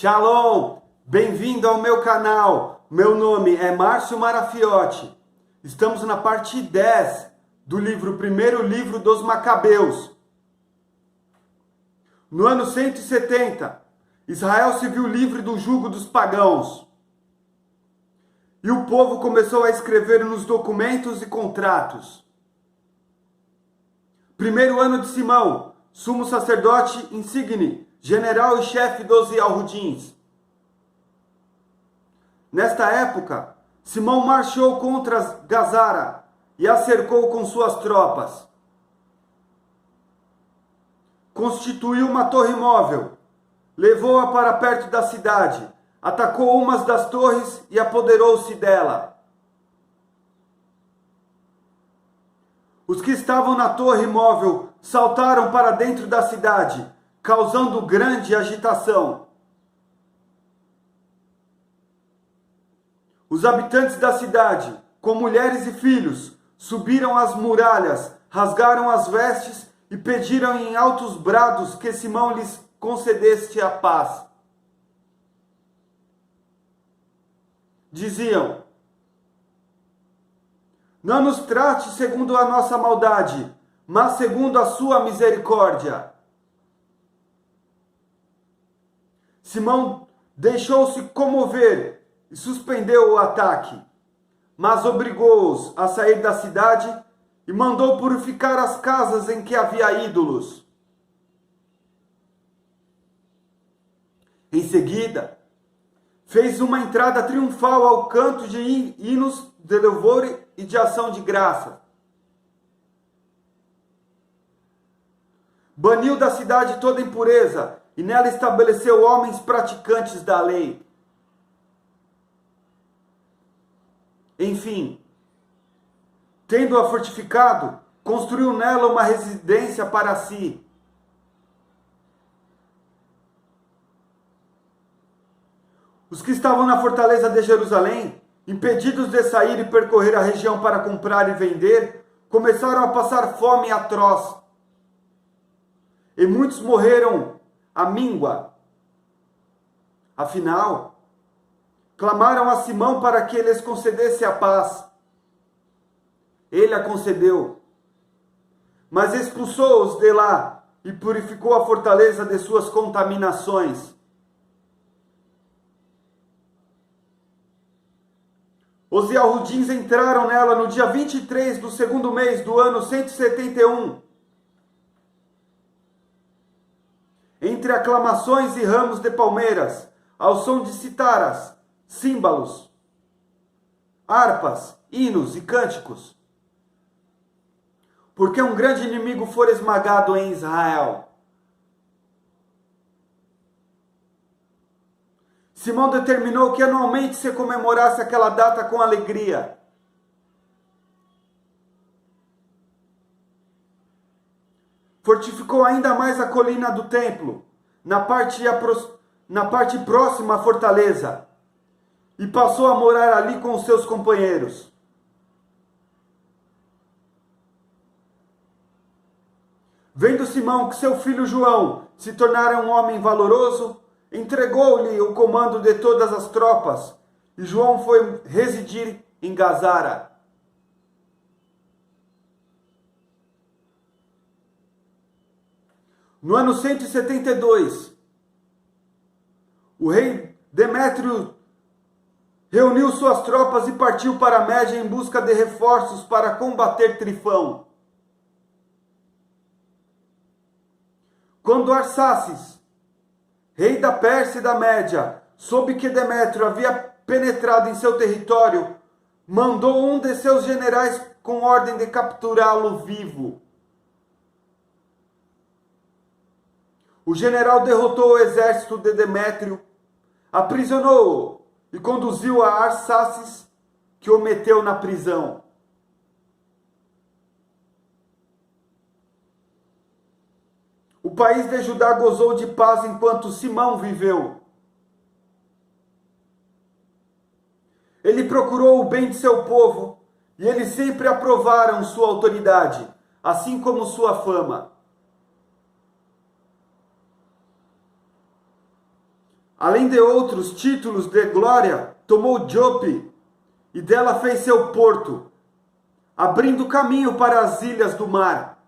Shalom! Bem-vindo ao meu canal. Meu nome é Márcio Marafiotti. Estamos na parte 10 do primeiro livro dos Macabeus. No ano 170, Israel se viu livre do jugo dos pagãos. E o povo começou a escrever nos documentos e contratos. Primeiro ano de Simão, sumo sacerdote insigne, general e chefe dos Yahudins. Nesta época, Simão marchou contra Gazara e a cercou com suas tropas. Constituiu uma torre móvel, levou-a para perto da cidade, atacou umas das torres e apoderou-se dela. Os que estavam na torre móvel saltaram para dentro da cidade, causando grande agitação. Os habitantes da cidade, com mulheres e filhos, subiram as muralhas, rasgaram as vestes e pediram em altos brados que Simão lhes concedesse a paz. Diziam: não nos trate segundo a nossa maldade, mas segundo a sua misericórdia. Simão deixou-se comover e suspendeu o ataque, mas obrigou-os a sair da cidade e mandou purificar as casas em que havia ídolos. Em seguida, fez uma entrada triunfal ao canto de hinos de louvor e de ação de graça. Baniu da cidade toda impureza e nela estabeleceu homens praticantes da lei. Enfim, tendo-a fortificado, construiu nela uma residência para si. Os que estavam na fortaleza de Jerusalém, impedidos de sair e percorrer a região para comprar e vender, começaram a passar fome atroz. E muitos morreram à míngua. Afinal, clamaram a Simão para que lhes concedesse a paz. Ele a concedeu, mas expulsou-os de lá e purificou a fortaleza de suas contaminações. Os Yahudins entraram nela no dia 23 do segundo mês do ano 171. Entre aclamações e ramos de palmeiras, ao som de citaras, símbalos, harpas, hinos e cânticos. Porque um grande inimigo for esmagado em Israel. Simão determinou que anualmente se comemorasse aquela data com alegria. Fortificou ainda mais a colina do templo, na parte próxima à fortaleza, e passou a morar ali com os seus companheiros. Vendo Simão que seu filho João se tornara um homem valoroso, entregou-lhe o comando de todas as tropas, e João foi residir em Gazara. No ano 172, o rei Demétrio reuniu suas tropas e partiu para a Média em busca de reforços para combater Trifão. Quando Arsaces, rei da Pérsia e da Média, soube que Demétrio havia penetrado em seu território, mandou um de seus generais com ordem de capturá-lo vivo. O general derrotou o exército de Demétrio, aprisionou-o e conduziu a Arsaces, que o meteu na prisão. O país de Judá gozou de paz enquanto Simão viveu. Ele procurou o bem de seu povo e eles sempre aprovaram sua autoridade, assim como sua fama. Além de outros títulos de glória, tomou Jope e dela fez seu porto, abrindo caminho para as ilhas do mar.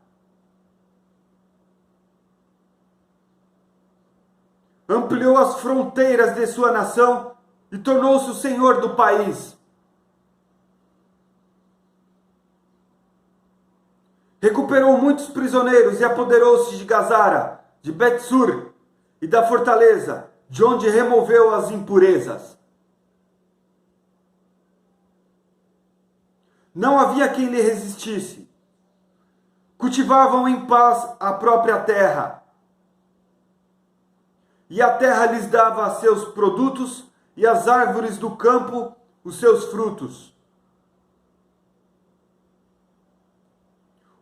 Ampliou as fronteiras de sua nação e tornou-se o senhor do país. Recuperou muitos prisioneiros e apoderou-se de Gazara, de Betsur e da fortaleza, de onde removeu as impurezas. Não havia quem lhe resistisse. Cultivavam em paz a própria terra. E a terra lhes dava seus produtos, e as árvores do campo os seus frutos.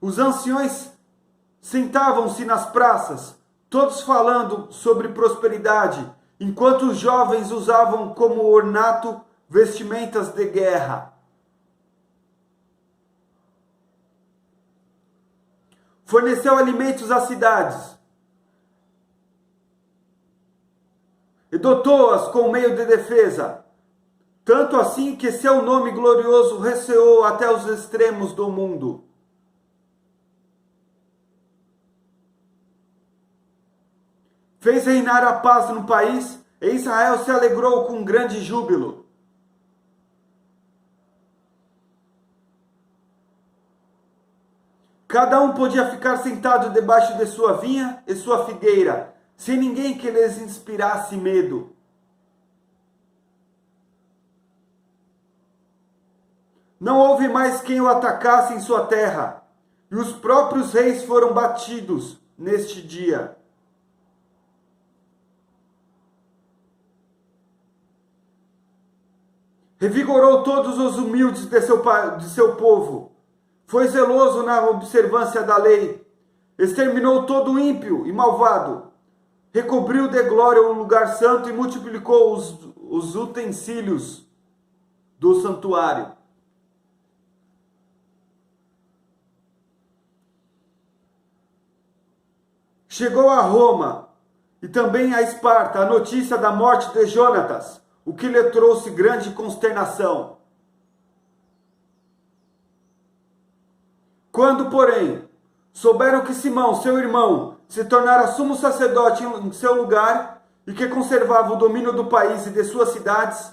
Os anciões sentavam-se nas praças, todos falando sobre prosperidade, enquanto os jovens usavam como ornato vestimentas de guerra. Forneceu alimentos às cidades e dotou-as com meio de defesa, tanto assim que seu nome glorioso ressoou até os extremos do mundo. Fez reinar a paz no país, e Israel se alegrou com grande júbilo. Cada um podia ficar sentado debaixo de sua vinha e sua figueira, sem ninguém que lhes inspirasse medo. Não houve mais quem o atacasse em sua terra, e os próprios reis foram batidos neste dia. Revigorou todos os humildes de seu povo. Foi zeloso na observância da lei. Exterminou todo ímpio e malvado. Recobriu de glória o lugar santo e multiplicou os utensílios do santuário. Chegou a Roma e também a Esparta a notícia da morte de Jonatas, o que lhe trouxe grande consternação. Quando, porém, souberam que Simão, seu irmão, se tornara sumo sacerdote em seu lugar e que conservava o domínio do país e de suas cidades,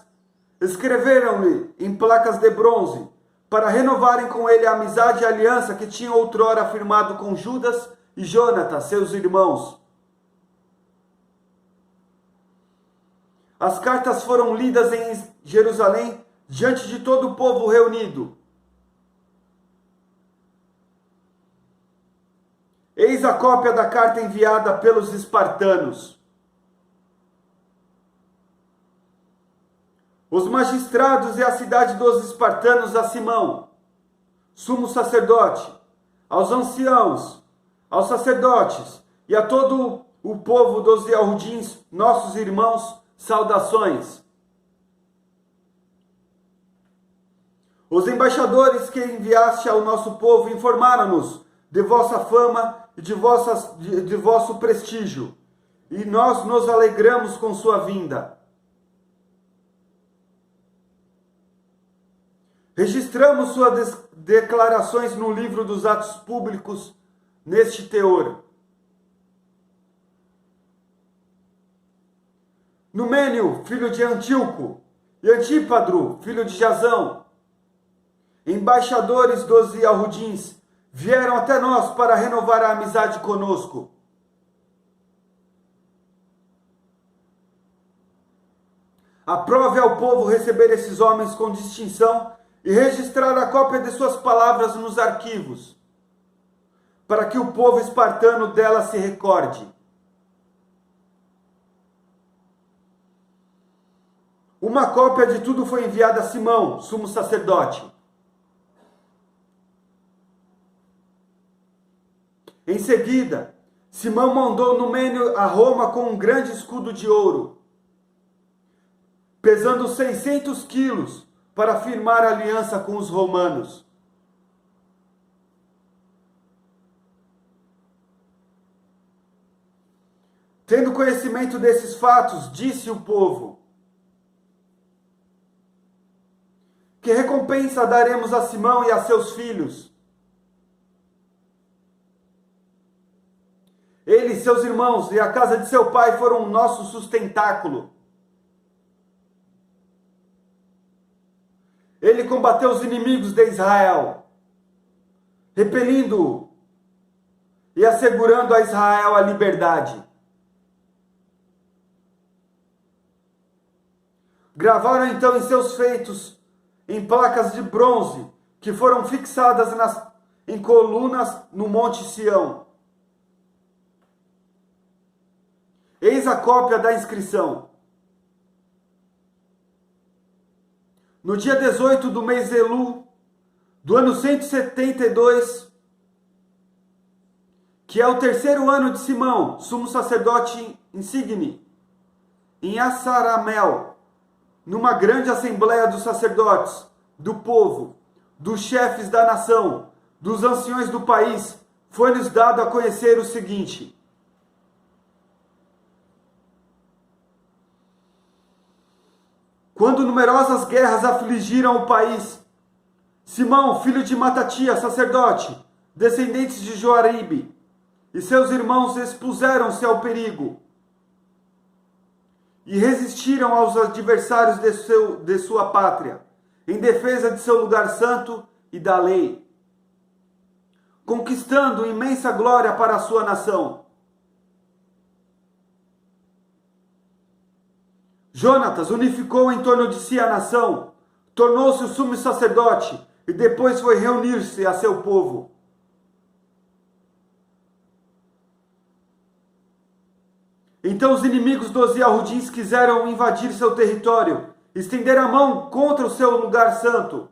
escreveram-lhe em placas de bronze para renovarem com ele a amizade e a aliança que tinham outrora firmado com Judas e Jonatas, seus irmãos. As cartas foram lidas em Jerusalém diante de todo o povo reunido. Eis a cópia da carta enviada pelos espartanos. Os magistrados e a cidade dos espartanos a Simão, sumo sacerdote, aos anciãos, aos sacerdotes e a todo o povo dos Yahudins, nossos irmãos, saudações. Os embaixadores que enviaste ao nosso povo informaram-nos de vossa fama e de vosso prestígio, e nós nos alegramos com sua vinda. Registramos suas declarações no livro dos Atos Públicos, neste teor. Numênio, filho de Antíoco, e Antípadro, filho de Jasão, embaixadores dos Yahudins, vieram até nós para renovar a amizade conosco. Aprove ao povo receber esses homens com distinção e registrar a cópia de suas palavras nos arquivos, para que o povo espartano dela se recorde. Uma cópia de tudo foi enviada a Simão, sumo sacerdote. Em seguida, Simão mandou Numênio a Roma com um grande escudo de ouro, pesando 600 quilos, para firmar aliança com os romanos. Tendo conhecimento desses fatos, disse o povo: que recompensa daremos a Simão e a seus filhos? Ele, seus irmãos e a casa de seu pai foram o nosso sustentáculo. Ele combateu os inimigos de Israel, repelindo-o e assegurando a Israel a liberdade. Gravaram então em seus feitos, em placas de bronze, que foram fixadas em colunas no Monte Sião. Eis a cópia da inscrição. No dia 18 do mês Elu, do ano 172, que é o terceiro ano de Simão, sumo sacerdote insigne, em Assaramel, numa grande assembleia dos sacerdotes, do povo, dos chefes da nação, dos anciões do país, foi-lhes dado a conhecer o seguinte: quando numerosas guerras afligiram o país, Simão, filho de Matatia, sacerdote, descendentes de Joaribe, e seus irmãos expuseram-se ao perigo e resistiram aos adversários de sua pátria, em defesa de seu lugar santo e da lei, conquistando imensa glória para a sua nação. Jonatas unificou em torno de si a nação, tornou-se o sumo sacerdote e depois foi reunir-se a seu povo. Então os inimigos dos Yahudins quiseram invadir seu território, estender a mão contra o seu lugar santo.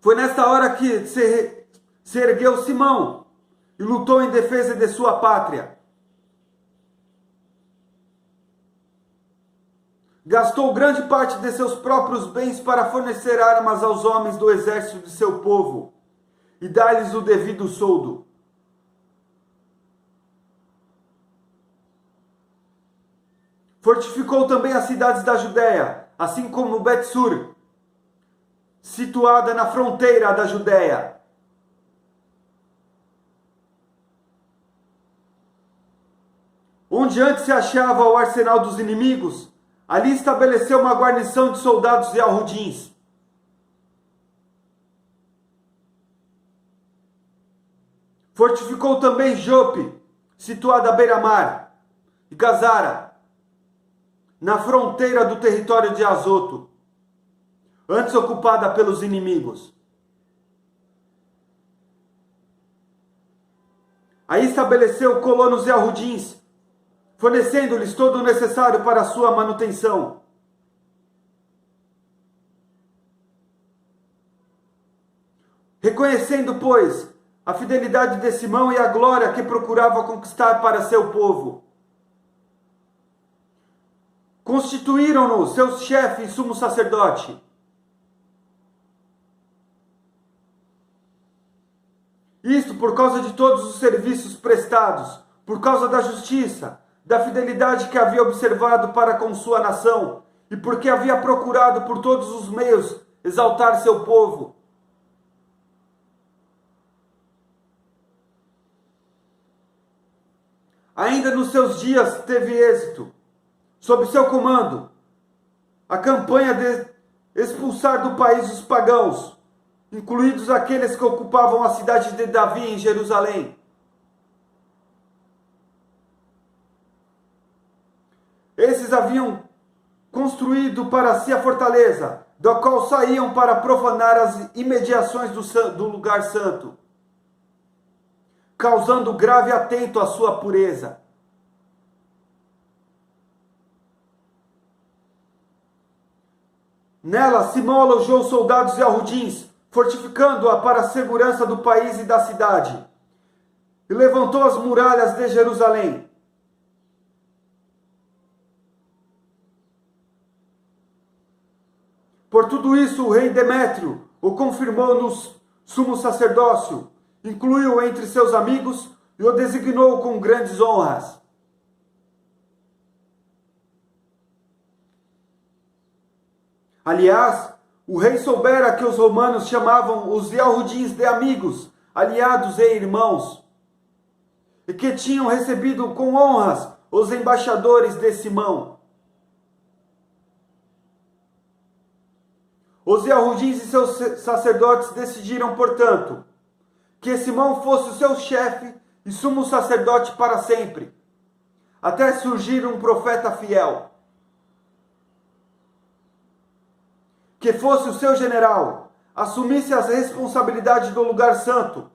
Foi nesta hora que se ergueu Simão e lutou em defesa de sua pátria. Gastou grande parte de seus próprios bens para fornecer armas aos homens do exército de seu povo e dar-lhes o devido soldo. Fortificou também as cidades da Judéia, assim como Bet-sur, situada na fronteira da Judéia. Onde antes se achava o arsenal dos inimigos, ali estabeleceu uma guarnição de soldados yahudins. Fortificou também Jope, situada à beira-mar, e Gazara, na fronteira do território de Azoto, antes ocupada pelos inimigos. Aí estabeleceu colonos yahudins, fornecendo-lhes todo o necessário para a sua manutenção. Reconhecendo, pois, a fidelidade de Simão e a glória que procurava conquistar para seu povo, constituíram-no seus chefes e sumo sacerdote. Isto por causa de todos os serviços prestados, por causa da justiça, da fidelidade que havia observado para com sua nação, e porque havia procurado por todos os meios exaltar seu povo. Ainda nos seus dias teve êxito, sob seu comando, a campanha de expulsar do país os pagãos, incluídos aqueles que ocupavam a cidade de Davi em Jerusalém. Esses haviam construído para si a fortaleza, da qual saíam para profanar as imediações do lugar santo, causando grave atento à sua pureza. Nela, Simão alojou soldados yahudins, fortificando-a para a segurança do país e da cidade, e levantou as muralhas de Jerusalém. Por tudo isso, o rei Demétrio o confirmou no sumo sacerdócio incluiu entre seus amigos e o designou com grandes honras. Aliás, o rei soubera que os romanos chamavam os Yahudins de amigos, aliados e irmãos, e que tinham recebido com honras os embaixadores de Simão. Os Yahudins e seus sacerdotes decidiram, portanto, que Simão fosse o seu chefe e sumo sacerdote para sempre, até surgir um profeta fiel, que fosse o seu general, assumisse as responsabilidades do lugar santo,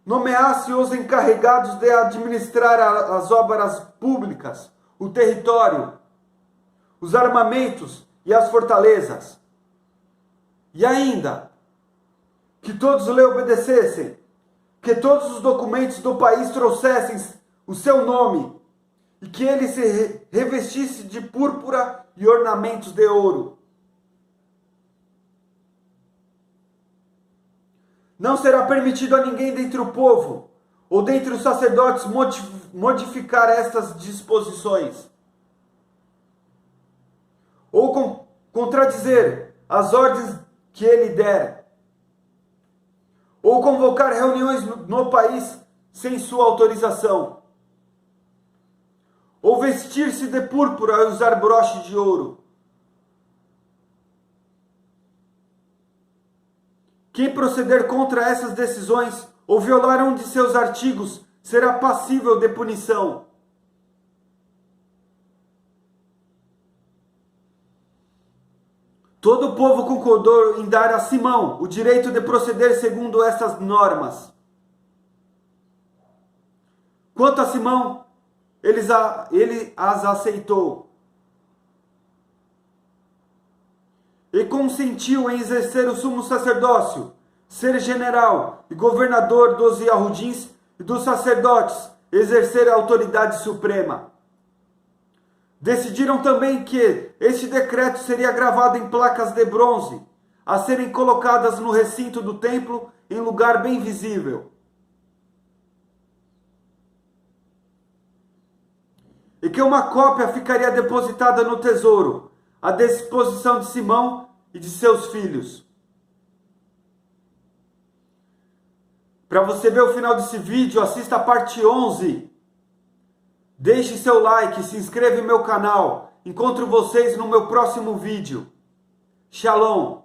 nomeasse os encarregados de administrar as obras públicas, o território, os armamentos e as fortalezas. E ainda, que todos lhe obedecessem, que todos os documentos do país trouxessem o seu nome, e que ele se revestisse de púrpura e ornamentos de ouro. Não será permitido a ninguém dentre o povo, ou dentre os sacerdotes, modificar estas disposições, ou contradizer as ordens que ele der, ou convocar reuniões no país sem sua autorização, ou vestir-se de púrpura e usar broche de ouro. Quem proceder contra essas decisões ou violar um de seus artigos será passível de punição. Todo o povo concordou em dar a Simão o direito de proceder segundo essas normas. Quanto a Simão, ele as aceitou e consentiu em exercer o sumo sacerdócio, ser general e governador dos Yahudins e dos sacerdotes, exercer a autoridade suprema. Decidiram também que este decreto seria gravado em placas de bronze, a serem colocadas no recinto do templo em lugar bem visível. E que uma cópia ficaria depositada no tesouro, à disposição de Simão e de seus filhos. Para você ver o final desse vídeo, assista a parte 11. Deixe seu like, se inscreva em meu canal. Encontro vocês no meu próximo vídeo. Shalom!